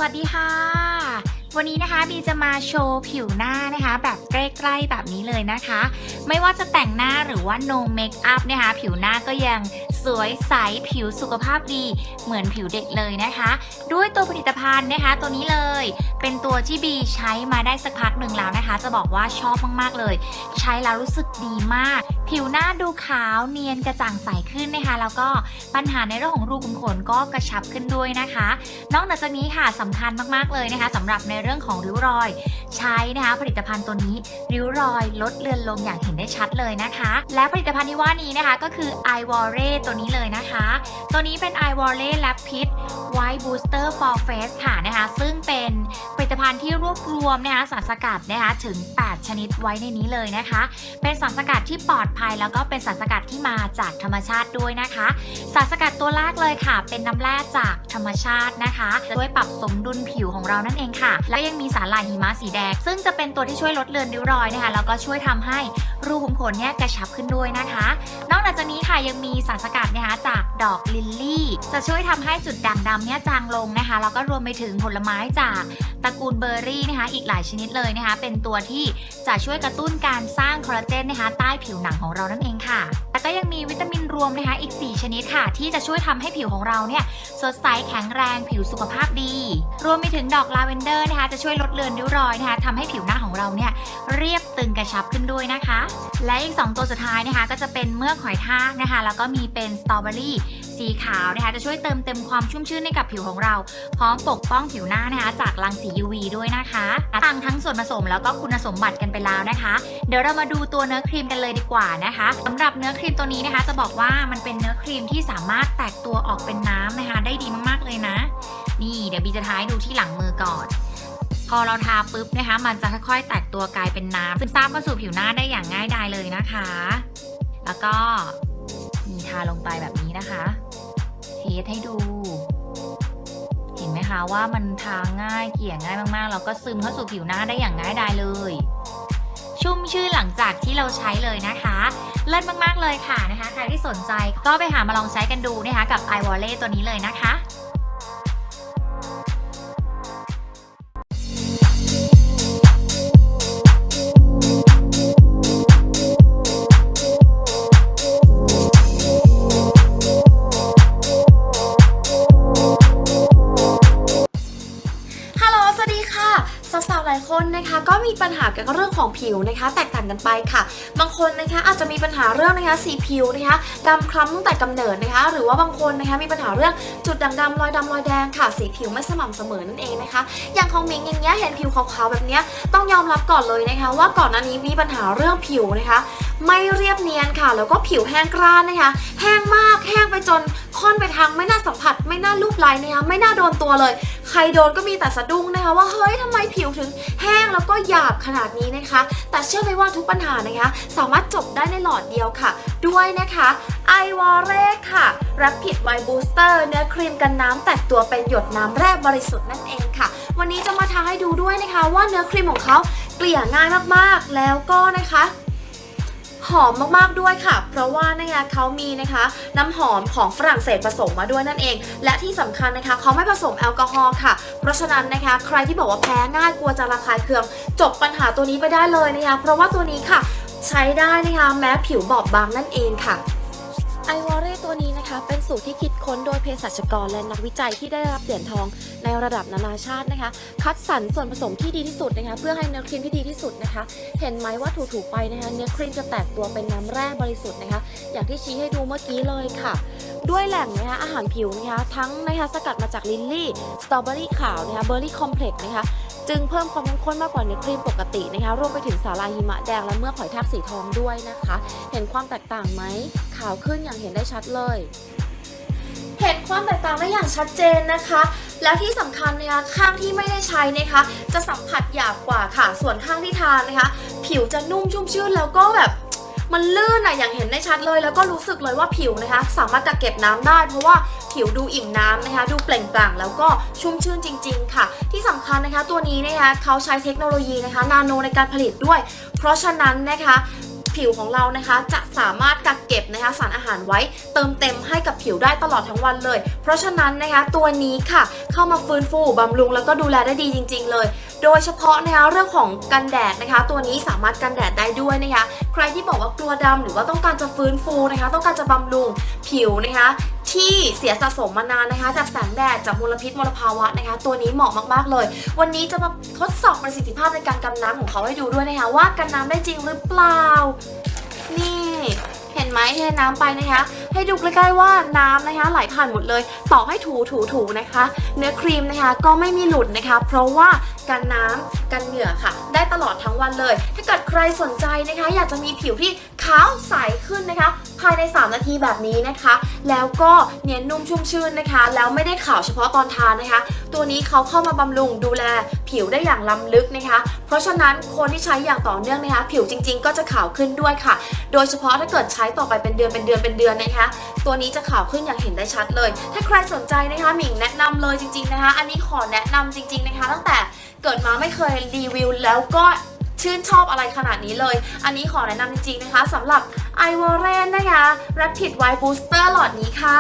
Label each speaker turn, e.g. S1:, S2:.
S1: วัสดีค่ะวันนี้นะคะบีจะมาโชว์ผิวหน้านะคะแบบใกล้ๆแบบนี้เลยนะคะไม่ว่าจะแต่งหน้าหรือว่า no make up นะคะผิวหน้าก็ยังสวยใสผิวสุขภาพดีเหมือนผิวเด็กเลยนะคะด้วยตัวผลิตภัณฑ์นะคะตัวนี้เลยเป็นตัวที่บีใช้มาได้สักพักหนึ่งแล้วนะคะจะบอกว่าชอบมากๆเลยใช้แล้วรู้สึกดีมากผิวหน้าดูขาวเนียนกระจ่างใสขึ้นนะคะแล้วก็ปัญหาในเรื่องของรูขุมขนก็กระชับขึ้นด้วยนะคะนอกจากนี้ค่ะสำคัญมากๆเลยนะคะสำหรับในเรื่องของริ้วรอยใช้นะคะผลิตภัณฑ์ตัวนี้ริ้วรอยลดเลือนลงอย่างเห็นได้ชัดเลยนะคะและผลิตภัณฑ์ที่ว่านี้นะคะก็คือ IVORE ตัวนี้เลยนะคะตัวนี้เป็น IVORE แรพพ White Booster for Face ค่ะนะคะซึ่งเป็นผลิตภัณฑ์ที่รวบรวมนะคะสารสกัดนะคะถึง8ชนิดไว้ในนี้เลยนะคะเป็นสารสกัดที่ปลอดภัยแล้วก็เป็นสารสกัดที่มาจากธรรมชาติด้วยนะคะสารสกัดตัวแรกเลยค่ะเป็นน้ำแร่จากธรรมชาตินะคะจะช่วยปรับสมดุลผิวของเรานั่นเองค่ะและยังมีสารลายหิมะสีแดงซึ่งจะเป็นตัวที่ช่วยลดเลือนริ้วรอยนะคะแล้วก็ช่วยทำให้รูขุมขนเนี่ยกระชับขึ้นด้วยนะคะนอกจากนี้ค่ะยังมีสารสกัดนะคะจากดอกลิลลี่จะช่วยทำให้จุดด่างดำเนี่ยจางลงนะคะแล้วก็รวมไปถึงผลไม้จากตระกูลเบอร์รี่นะคะอีกหลายชนิดเลยนะคะเป็นตัวที่จะช่วยกระตุ้นการสร้างคอลลาเจนนะคะใต้ผิวหนังของเรานั่นเองค่ะแล้วก็ยังมีวิตามินรวมนะคะอีก4ชนิดค่ะที่จะช่วยทำให้ผิวของเราเนี่ยสดใสแข็งแรงผิวสุขภาพดีรวมไปถึงดอกลาเวนเดอร์นะคะจะช่วยลดเลือนริ้วรอยนะคะทำให้ผิวหน้าของเราเนี่ยเรียบตึงกระชับขึ้นด้วยนะคะและอีก2ตัวสุดท้ายนะคะก็จะเป็นเมือกหอยทากนะคะแล้วก็มีเป็นสตรอเบอรี่สีขาวนะคะจะช่วยเติมเต็มความชุ่มชื่นให้กับผิวของเราพร้อมปกป้องผิวหน้านะคะจากรังสี UV ด้วยนะคะทั้งส่วนผสมแล้วก็คุณสมบัติกันไปแล้วนะคะเดี๋ยวเรามาดูตัวเนื้อครีมกันเลยดีกว่านะคะสำหรับเนื้อครีมตัวนี้นะคะจะบอกว่ามันเป็นเนื้อครีมที่สามารถแตกตัวออกเป็นน้ำนะคะได้ดีมากๆเลยนะนี่เดี๋ยวบีจะทาให้ดูที่หลังมือก่อนพอเราทาปุ๊บนะคะมันจะค่อยๆแตกตัวกลายเป็นน้ำซึมซาบเข้าสู่ผิวหน้าได้อย่างง่ายดายเลยนะคะแล้วก็มีทาลงไปแบบนี้นะคะเทสให้ดูเห็นไหมคะว่ามันทาง่ายเกลี่ยง่ายมากๆแล้วก็ซึมเข้าสู่ผิวหน้าได้อย่างง่ายดายเลยชุ่มชื่นหลังจากที่เราใช้เลยนะคะเลิศมากๆเลยค่ะนะคะใครที่สนใจก็ไปหามาลองใช้กันดูนะคะกับ IVORE ตัวนี้เลยนะคะ
S2: สาวๆหลายคนนะคะก็มีปัญหาเกี่ยวกับเรื่องของผิวนะคะแตกต่างกันไปค่ะบางคนนะคะอาจจะมีปัญหาเรื่องนะคะสีผิวนะคะดำคล้ำตั้งแต่กำเนิดนะคะหรือว่าบางคนนะคะมีปัญหาเรื่องจุดด่างดำรอยดำรอยแดงค่ะสีผิวไม่สม่ำเสมอนั่นเองนะคะอย่างของมิงอย่างเงี้ยเห็นผิวขาวๆแบบเนี้ยต้องยอมรับก่อนเลยนะคะว่าก่อนหน้านี้มีปัญหาเรื่องผิวนะคะไม่เรียบเนียนค่ะแล้วก็ผิวแห้งกร้านนะคะแห้งมากแห้งไปจนค่อนไปทางไม่น่าสัมผัสไม่น่าลูบไล้นะคะไม่น่าโดนตัวเลยใครโดนก็มีแต่สะดุ้งนะคะว่าเฮ้ยทำไมผิวถึงแห้งแล้วก็หยาบขนาดนี้นะคะแต่เชื่อไหมว่าทุกปัญหานะคะสามารถจบได้ในหลอดเดียวค่ะด้วยนะคะ IVORE ค่ะ Rapid White Booster เนื้อครีมกันน้ำแตกตัวเป็นหยดน้ำแร่บริสุทธิ์นั่นเองค่ะวันนี้จะมาทาให้ดูด้วยนะคะว่าเนื้อครีมของเขาเกลี่ยง่ายมากๆแล้วก็นะคะหอมมากๆด้วยค่ะเพราะว่านะคะเขามีนะคะน้ำหอมของฝรั่งเศสผสมมาด้วยนั่นเองและที่สำคัญนะคะเขาไม่ผสมแอลกอฮอล์ค่ะเพราะฉะนั้นนะคะใครที่บอกว่าแพ้ง่ายกลัวจะระคายเคืองจบปัญหาตัวนี้ไปได้เลยนะคะเพราะว่าตัวนี้ค่ะใช้ได้นะคะแม้ผิวบอบบางนั่นเองค่ะIVORE ตัวนี้นะคะเป็นสูตรที่คิดค้นโดยเภสัชกรและนักวิจัยที่ได้รับเหรียญทองในระดับนานาชาตินะคะคัดสรรส่วนผสมที่ดีที่สุดนะคะเพื่อให้เนื้อครีมที่ดีที่สุดนะคะเห็นไหมว่าถูๆไปนะคะเนื้อครีมจะแตกตัวเป็นน้ำแร่บริสุทธิ์นะคะอย่างที่ชี้ให้ดูเมื่อกี้เลยค่ะด้วยแหล่งนะคะอาหารผิวนะคะทั้งนะคะสกัดมาจากลิลลี่สตรอเบอรี่ขาวนะคะเบอร์รี่คอมเพล็กซ์นะคะจึงเพิ่มความเข้มข้นมากกว่าเนื้อครีมปกตินะคะรวมไปถึงสาหร่ายหิมะแดงและเมือกหอยทากสีทองด้วยนะคะเห็นความแตกต่างไหมขาวขึ้นอย่างเห็นได้ชัดเลยเห็นความแตกต่างได้อย่างชัดเจนนะคะแล้วที่สำคัญนะคะข้างที่ไม่ได้ใช้นะคะจะสัมผัสหยาบกว่าค่ะส่วนข้างที่ทานนะคะผิวจะนุ่มชุ่มชื่นแล้วก็แบบมันลื่นอย่างเห็นได้ชัดเลยแล้วก็รู้สึกเลยว่าผิวนะคะสามารถกักเก็บน้ำได้เพราะว่าผิวดูอิ่มน้ำนะคะดูเปล่งปลั่งแล้วก็ชุ่มชื่นจริงๆค่ะที่สำคัญนะคะตัวนี้นะคะเขาใช้เทคโนโลยีนะคะนาโนในการผลิตด้วยเพราะฉะนั้นนะคะ ผิวของเรานะคะจะสามารถกักเก็บนะคะสารอาหารไว้เติมเต็มให้กับผิวได้ตลอดทั้งวันเลยเพราะฉะนั้นนะคะตัวนี้ค่ะเข้ามาฟื้นฟูบำรุงแล้วก็ดูแลได้ดีจริงๆเลยโดยเฉพาะนะคะเรื่องของกันแดดนะคะตัวนี้สามารถกันแดดได้ด้วยนะคะใครที่บอกว่ากลัวดำหรือว่าต้องการจะฟื้นฟูนะคะต้องการจะบำรุงผิวนะคะที่เสียสะสมมานานนะคะจากแสงแดดจากมลพิษมลภาวะนะคะตัวนี้เหมาะมากๆเลยวันนี้จะมาทดสอบประสิทธิภาพในการกันน้ำของเขาให้ดูด้วยนะคะว่ากันน้ำได้จริงหรือเปล่านี่เห็นไหมเทน้ำไปนะคะให้ดูใกล้ๆว่าน้ำนะคะไหลผ่านหมดเลยต่อให้ถูนะคะเนื้อครีมนะคะก็ไม่มีหลุดนะคะเพราะว่ากันน้ำกันเหงื่อค่ะได้ตลอดทั้งวันเลยถ้าเกิดใครสนใจนะคะอยากจะมีผิวที่ขาวใสขึ้นนะคะภายใน3นาทีแบบนี้นะคะแล้วก็เนียนนุ่มชุ่มชื่นนะคะแล้วไม่ได้ขาวเฉพาะตอนทานนะคะตัวนี้เขาเข้ามาบำรุงดูแลผิวได้อย่างล้ำลึกนะคะเพราะฉะนั้นคนที่ใช้อย่างต่อเนื่องนะคะผิวจริงๆก็จะขาวขึ้นด้วยค่ะโดยเฉพาะถ้าเกิดใช้ต่อไปเป็นเดือนนะคะตัวนี้จะขาวขึ้นอย่างเห็นได้ชัดเลยถ้าใครสนใจนะคะหมิงแนะนำเลยจริงๆนะคะอันนี้ขอแนะนำจริงๆนะคะตั้งแต่เกิดมาไม่เคยรีวิวแล้วก็ชื่นชอบอะไรขนาดนี้เลยอันนี้ขอแนะนำจริงๆนะคะสำหรับ IVORE นะคะ Rapid White Booster หลอดนี้ค่ะ